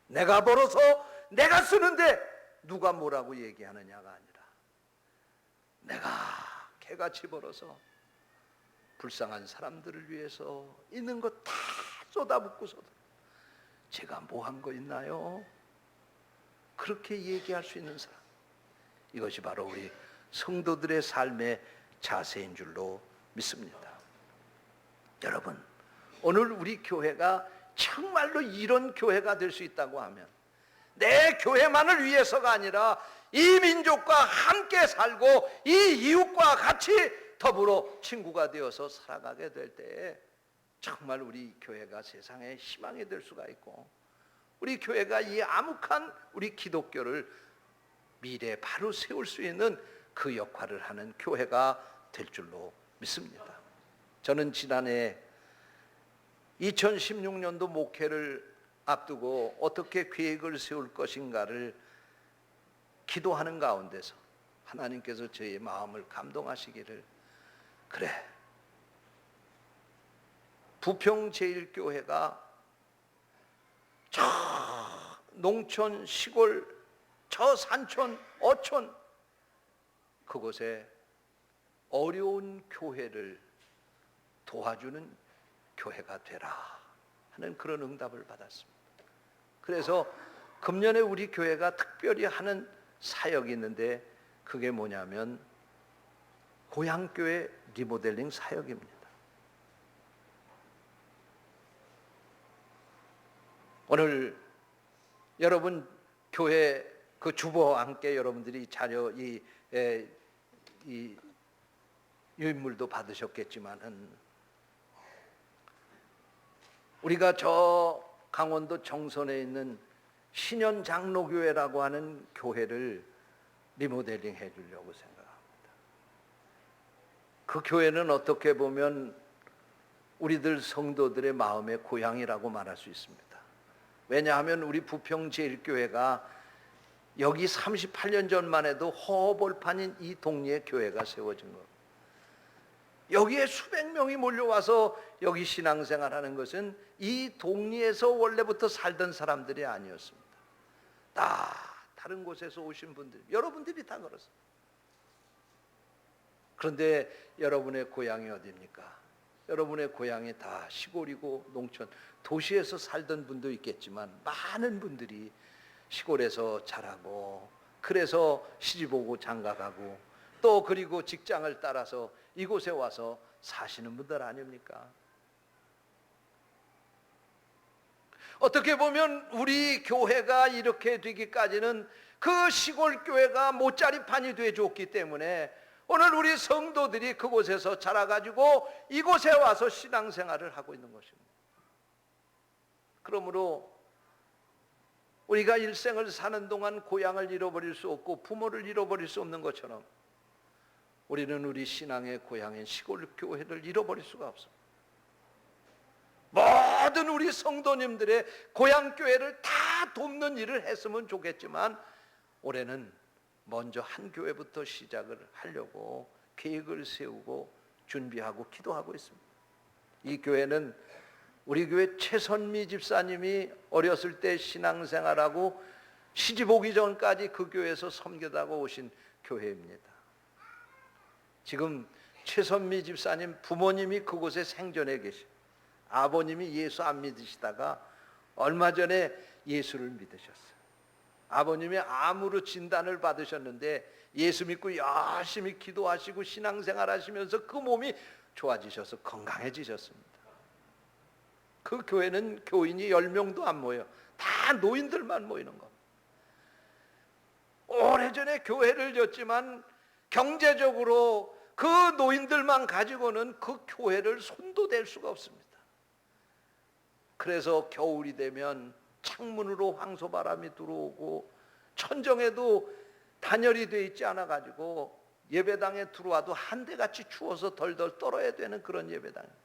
S1: 내가 벌어서 내가 쓰는데 누가 뭐라고 얘기하느냐가 아니라 내가 개같이 벌어서 불쌍한 사람들을 위해서 있는 것 다 쏟아붓고서도 제가 뭐 한 거 있나요? 그렇게 얘기할 수 있는 사람, 이것이 바로 우리 성도들의 삶의 자세인 줄로 믿습니다. 여러분, 오늘 우리 교회가 정말로 이런 교회가 될 수 있다고 하면 내 교회만을 위해서가 아니라 이 민족과 함께 살고 이 이웃과 같이 더불어 친구가 되어서 살아가게 될 때에 정말 우리 교회가 세상에 희망이 될 수가 있고, 우리 교회가 이 암흑한 우리 기독교를 미래에 바로 세울 수 있는 그 역할을 하는 교회가 될 줄로 믿습니다. 저는 지난해 2016년도 목회를 앞두고 어떻게 계획을 세울 것인가를 기도하는 가운데서 하나님께서 저의 마음을 감동하시기를, 그래, 부평 제1교회가 저 농촌 시골 저 산촌 어촌 그곳에 어려운 교회를 도와주는 교회가 되라 하는 그런 응답을 받았습니다. 그래서 금년에 우리 교회가 특별히 하는 사역이 있는데 그게 뭐냐면 고향교회 리모델링 사역입니다. 오늘 여러분 교회 그 주보와 함께 여러분들이 자료 이 유인물도 받으셨겠지만은 우리가 저 강원도 정선에 있는 신현 장로교회라고 하는 교회를 리모델링 해주려고 생각합니다. 그 교회는 어떻게 보면 우리들 성도들의 마음의 고향이라고 말할 수 있습니다. 왜냐하면 우리 부평 제1교회가 여기 38년 전만 해도 허벌판인 이 동리에 교회가 세워진 겁니다. 여기에 수백 명이 몰려와서 여기 신앙생활하는 것은 이 동리에서 원래부터 살던 사람들이 아니었습니다. 다 다른 곳에서 오신 분들, 여러분들이 다 그렇습니다. 그런데 여러분의 고향이 어디입니까? 여러분의 고향이 다 시골이고 농촌, 도시에서 살던 분도 있겠지만 많은 분들이 시골에서 자라고 그래서 시집 오고 장가가고 또 그리고 직장을 따라서 이곳에 와서 사시는 분들 아닙니까? 어떻게 보면 우리 교회가 이렇게 되기까지는 그 시골 교회가 못자리판이 되어줬기 때문에 오늘 우리 성도들이 그곳에서 자라가지고 이곳에 와서 신앙생활을 하고 있는 것입니다. 그러므로 우리가 일생을 사는 동안 고향을 잃어버릴 수 없고 부모를 잃어버릴 수 없는 것처럼 우리는 우리 신앙의 고향인 시골 교회를 잃어버릴 수가 없습니다. 모든 우리 성도님들의 고향 교회를 다 돕는 일을 했으면 좋겠지만 올해는 먼저 한 교회부터 시작을 하려고 계획을 세우고 준비하고 기도하고 있습니다. 이 교회는 우리 교회 최선미 집사님이 어렸을 때 신앙생활하고 시집 오기 전까지 그 교회에서 섬기다가 오신 교회입니다. 지금 최선미 집사님 부모님이 그곳에 생전에 계시, 아버님이 예수 안 믿으시다가 얼마 전에 예수를 믿으셨어요. 아버님이 암으로 진단을 받으셨는데 예수 믿고 열심히 기도하시고 신앙생활 하시면서 그 몸이 좋아지셔서 건강해지셨습니다. 그 교회는 교인이 10명도 안 모여요. 다 노인들만 모이는 겁니다. 오래전에 교회를 졌지만 경제적으로 그 노인들만 가지고는 그 교회를 손도 댈 수가 없습니다. 그래서 겨울이 되면 창문으로 황소바람이 들어오고 천정에도 단열이 되어 있지 않아 가지고 예배당에 들어와도 한대같이 추워서 덜덜 떨어야 되는 그런 예배당입니다.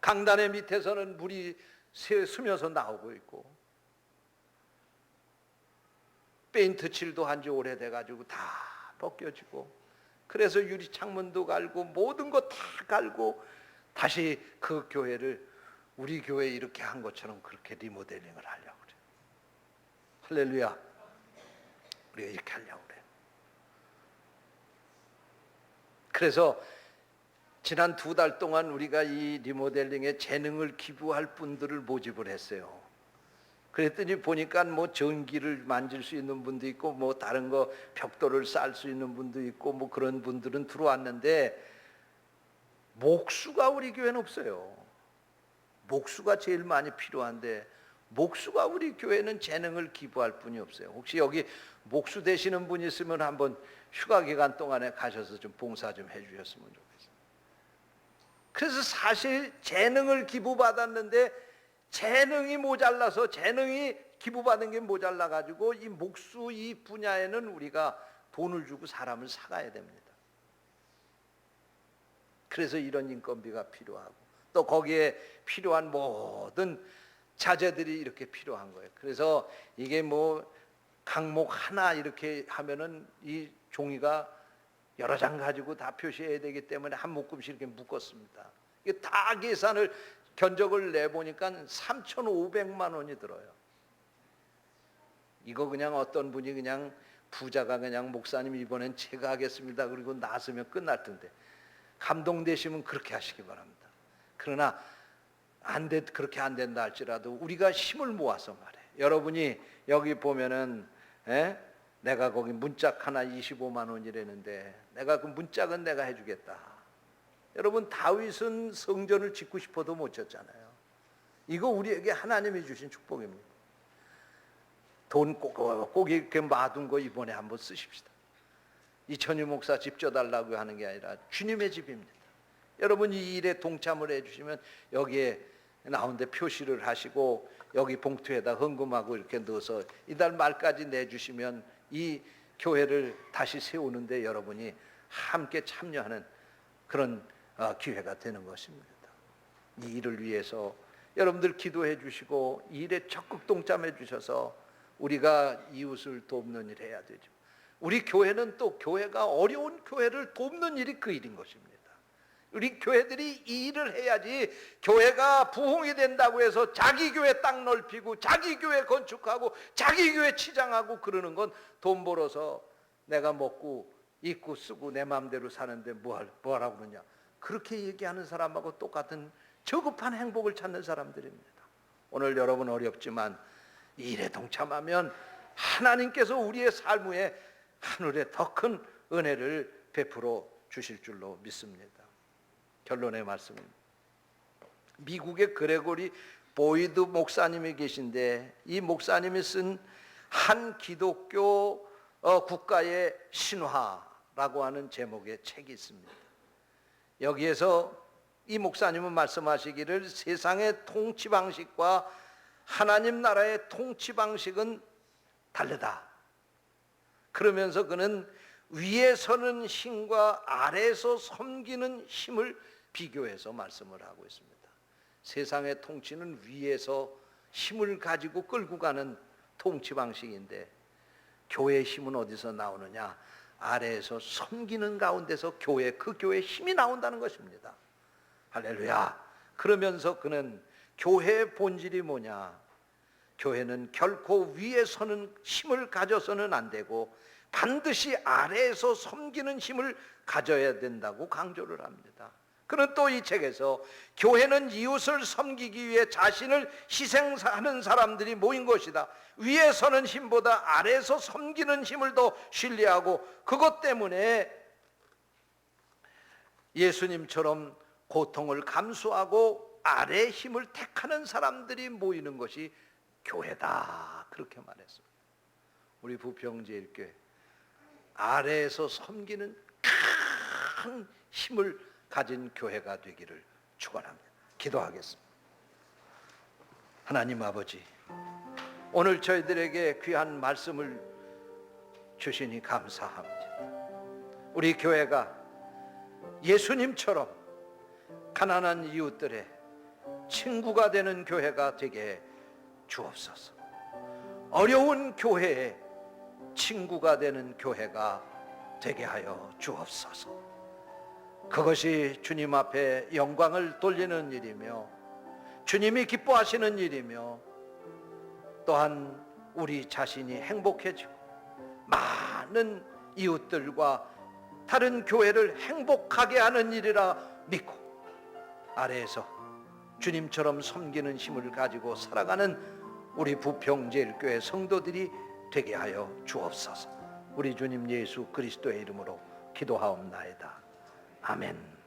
S1: 강단의 밑에서는 물이 스며서 나오고 있고 페인트 칠도 한 지 오래돼 가지고 다 벗겨지고 그래서 유리 창문도 갈고 모든 거 다 갈고 다시 그 교회를 우리 교회 이렇게 한 것처럼 그렇게 리모델링을 하려고 그래요. 할렐루야. 우리가 이렇게 하려고 그래요. 그래서 지난 2달 동안 우리가 이 리모델링에 재능을 기부할 분들을 모집을 했어요. 그랬더니 보니까 뭐 전기를 만질 수 있는 분도 있고 뭐 다른 거 벽돌을 쌀 수 있는 분도 있고 뭐 그런 분들은 들어왔는데 목수가 우리 교회는 없어요. 목수가 제일 많이 필요한데 목수가 우리 교회는 재능을 기부할 분이 없어요. 혹시 여기 목수 되시는 분 있으면 한번 휴가 기간 동안에 가셔서 좀 봉사 좀 해주셨으면 좋겠어요. 그래서 사실 재능을 기부받았는데 재능이 모자라서 재능이 기부받은 게 모자라 가지고 이 목수 이 분야에는 우리가 돈을 주고 사람을 사가야 됩니다. 그래서 이런 인건비가 필요하고 또 거기에 필요한 모든 자재들이 이렇게 필요한 거예요. 그래서 이게 뭐 강목 하나 이렇게 하면은 이 종이가 여러 장 가지고 다 표시해야 되기 때문에 한 묶음씩 이렇게 묶었습니다. 이게 다 계산을 견적을 내보니까 3,500만 원이 들어요. 이거 그냥 어떤 분이 그냥 부자가 그냥 목사님 이번엔 제가 하겠습니다 그리고 나서면 끝날 텐데 감동되시면 그렇게 하시기 바랍니다. 그러나 그렇게 안 된다 할지라도 우리가 힘을 모아서 말해. 여러분이 여기 보면은 내가 거기 문짝 하나 25만 원이라는데 내가 그 문짝은 내가 해주겠다. 여러분 다윗은 성전을 짓고 싶어도 못 짓잖아요. 이거 우리에게 하나님이 주신 축복입니다. 돈 꼭 이렇게 마둔 거 이번에 한번 쓰십시다. 이천희 목사 집 져달라고 하는 게 아니라 주님의 집입니다. 여러분 이 일에 동참을 해주시면 여기에 나온 데 표시를 하시고 여기 봉투에다 헌금하고 이렇게 넣어서 이달 말까지 내주시면 이 교회를 다시 세우는데 여러분이 함께 참여하는 그런 기회가 되는 것입니다. 이 일을 위해서 여러분들 기도해 주시고 이 일에 적극 동참해 주셔서 우리가 이웃을 돕는 일 해야 되죠. 우리 교회는 또 교회가 어려운 교회를 돕는 일이 그 일인 것입니다. 우리 교회들이 이 일을 해야지 교회가 부흥이 된다고 해서 자기 교회 땅 넓히고 자기 교회 건축하고 자기 교회 치장하고 그러는 건 돈 벌어서 내가 먹고 입고 쓰고 내 마음대로 사는데 뭐하라고 그러냐. 그렇게 얘기하는 사람하고 똑같은 저급한 행복을 찾는 사람들입니다. 오늘 여러분 어렵지만 이 일에 동참하면 하나님께서 우리의 삶에 하늘에 더 큰 은혜를 베풀어 주실 줄로 믿습니다. 결론의 말씀입니다. 미국의 그레고리 보이드 목사님이 계신데 이 목사님이 쓴 한 기독교 국가의 신화라고 하는 제목의 책이 있습니다. 여기에서 이 목사님은 말씀하시기를 세상의 통치 방식과 하나님 나라의 통치 방식은 다르다. 그러면서 그는 위에 서는 힘과 아래에서 섬기는 힘을 비교해서 말씀을 하고 있습니다. 세상의 통치는 위에서 힘을 가지고 끌고 가는 통치 방식인데 교회의 힘은 어디서 나오느냐? 아래에서 섬기는 가운데서 그 교회의 힘이 나온다는 것입니다. 할렐루야. 그러면서 그는 교회의 본질이 뭐냐? 교회는 결코 위에 서는 힘을 가져서는 안 되고 반드시 아래에서 섬기는 힘을 가져야 된다고 강조를 합니다. 그는 또 이 책에서 교회는 이웃을 섬기기 위해 자신을 희생하는 사람들이 모인 것이다. 위에 서는 힘보다 아래에서 섬기는 힘을 더 신뢰하고 그것 때문에 예수님처럼 고통을 감수하고 아래의 힘을 택하는 사람들이 모이는 것이 교회다. 그렇게 말했습니다. 우리 부평제일교회 아래에서 섬기는 큰 힘을 가진 교회가 되기를 축원합니다. 기도하겠습니다. 하나님 아버지, 오늘 저희들에게 귀한 말씀을 주시니 감사합니다. 우리 교회가 예수님처럼 가난한 이웃들의 친구가 되는 교회가 되게 주옵소서. 어려운 교회에 친구가 되는 교회가 되게 하여 주옵소서. 그것이 주님 앞에 영광을 돌리는 일이며 주님이 기뻐하시는 일이며 또한 우리 자신이 행복해지고 많은 이웃들과 다른 교회를 행복하게 하는 일이라 믿고 아래에서 주님처럼 섬기는 힘을 가지고 살아가는 우리 부평제일교회 성도들이 되게 하여 주옵소서. 우리 주님 예수 그리스도의 이름으로 기도하옵나이다. 아멘.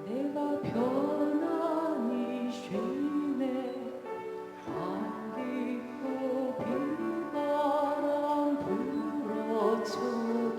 S4: 내가 편안히 쉬네. 비바람 불어쳐도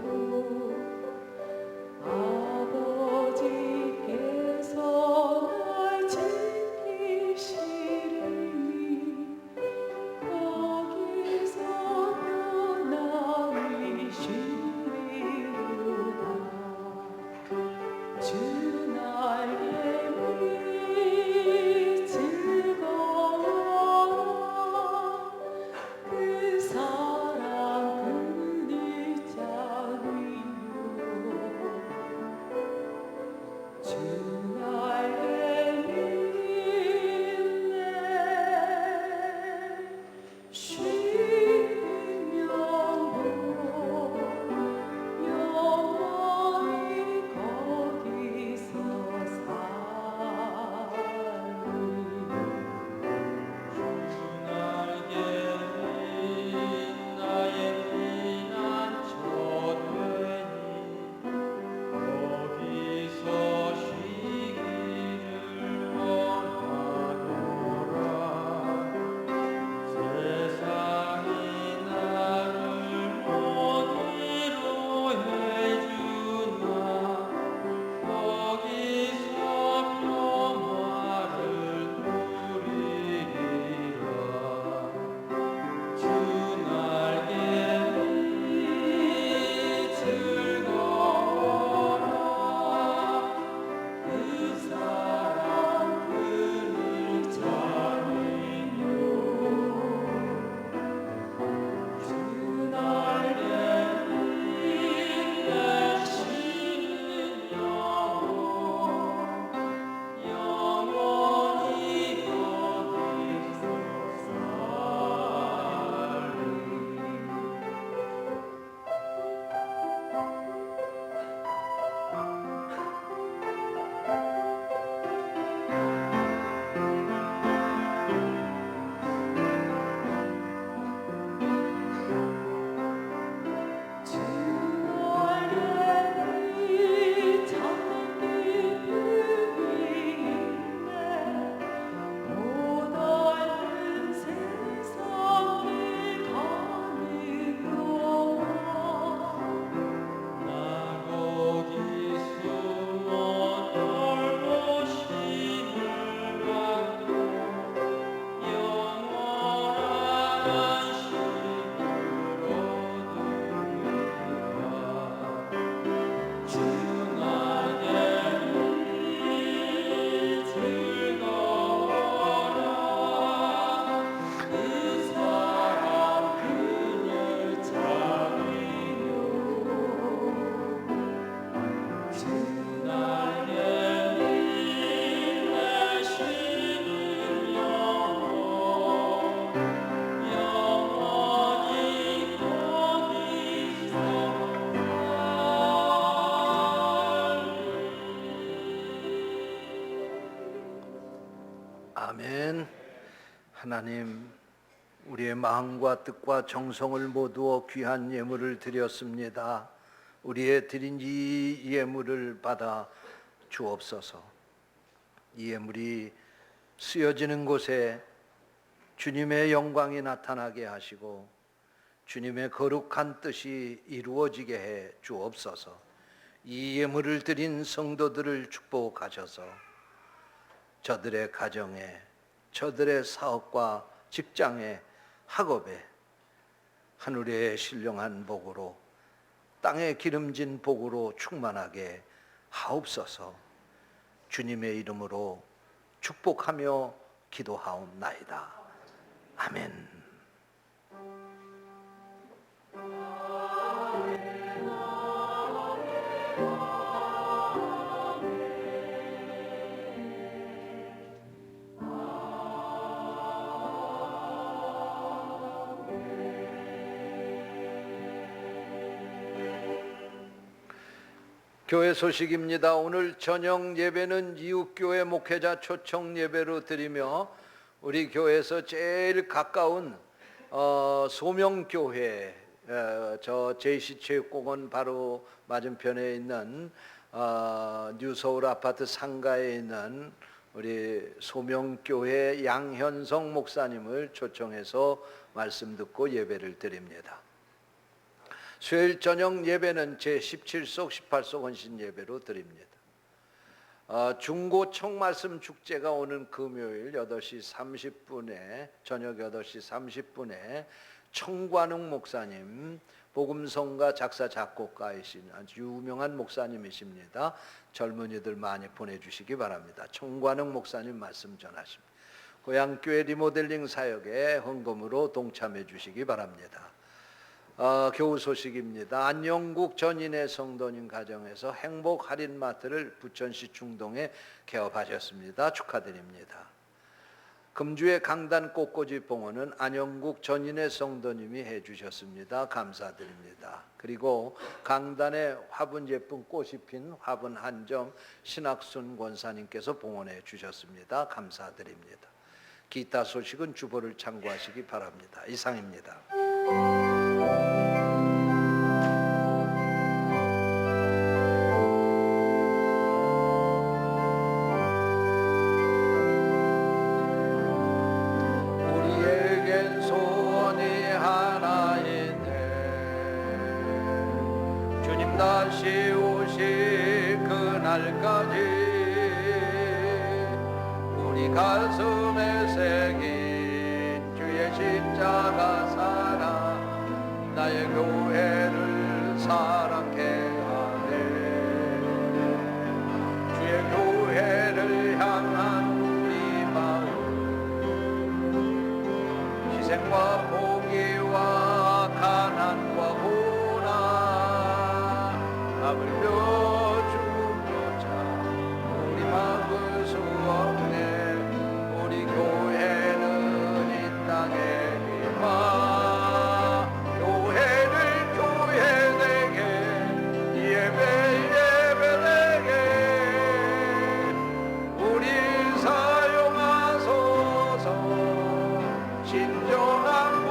S1: 아멘. 하나님, 우리의 마음과 뜻과 정성을 모두어 귀한 예물을 드렸습니다. 우리의 드린 이 예물을 받아 주옵소서. 이 예물이 쓰여지는 곳에 주님의 영광이 나타나게 하시고 주님의 거룩한 뜻이 이루어지게 해 주옵소서. 이 예물을 드린 성도들을 축복하셔서 저들의 가정에, 저들의 사업과 직장에, 학업에 하늘의 신령한 복으로, 땅에 기름진 복으로 충만하게 하옵소서. 주님의 이름으로 축복하며 기도하옵나이다. 아멘. 교회 소식입니다. 오늘 저녁 예배는 이웃교회 목회자 초청 예배로 드리며 우리 교회에서 제일 가까운 소명교회, 저 JC체육공원 바로 맞은편에 있는 뉴서울 아파트 상가에 있는 우리 소명교회 양현성 목사님을 초청해서 말씀 듣고 예배를 드립니다. 수요일 저녁 예배는 제17속 18속 헌신 예배로 드립니다. 중고청 말씀 축제가 오는 금요일 8시 30분에 저녁 8시 30분에 청관웅 목사님, 복음성가 작사 작곡가이신 아주 유명한 목사님이십니다. 젊은이들 많이 보내주시기 바랍니다. 청관웅 목사님 말씀 전하십니다. 고향교회 리모델링 사역에 헌금으로 동참해 주시기 바랍니다. 교우 소식입니다. 안영국 전인의 성도님 가정에서 행복 할인마트를 부천시 중동에 개업하셨습니다. 축하드립니다. 금주의 강단 꽃꽂이 봉헌은 안영국 전인의 성도님이 해주셨습니다. 감사드립니다. 그리고 강단에 화분 예쁜 꽃이 핀 화분 한 점 신학순 권사님께서 봉헌해 주셨습니다. 감사드립니다. 기타 소식은 주보를 참고하시기 바랍니다. 이상입니다. 우리에겐 소원이 하나 있네. 주님 다시 오실 그날까지 우리 가슴에 새긴 주의 십자가 사랑 나의 교회를 사랑케 하네. 주의 교회를 향한 우리 마음 희생과 포기와 가난과 고난 아물며 죽조차 우리 막을 수 없네. 우리 교회는 이 땅의 희망 진정한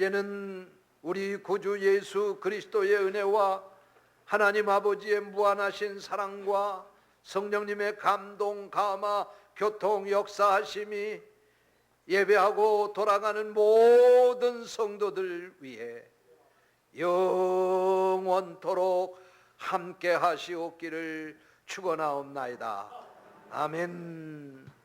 S1: 이제는 우리 구주 예수 그리스도의 은혜와 하나님 아버지의 무한하신 사랑과 성령님의 감동, 감화, 교통, 역사하심이 예배하고 돌아가는 모든 성도들 위해 영원토록 함께 하시옵기를 축원하옵나이다. 아멘.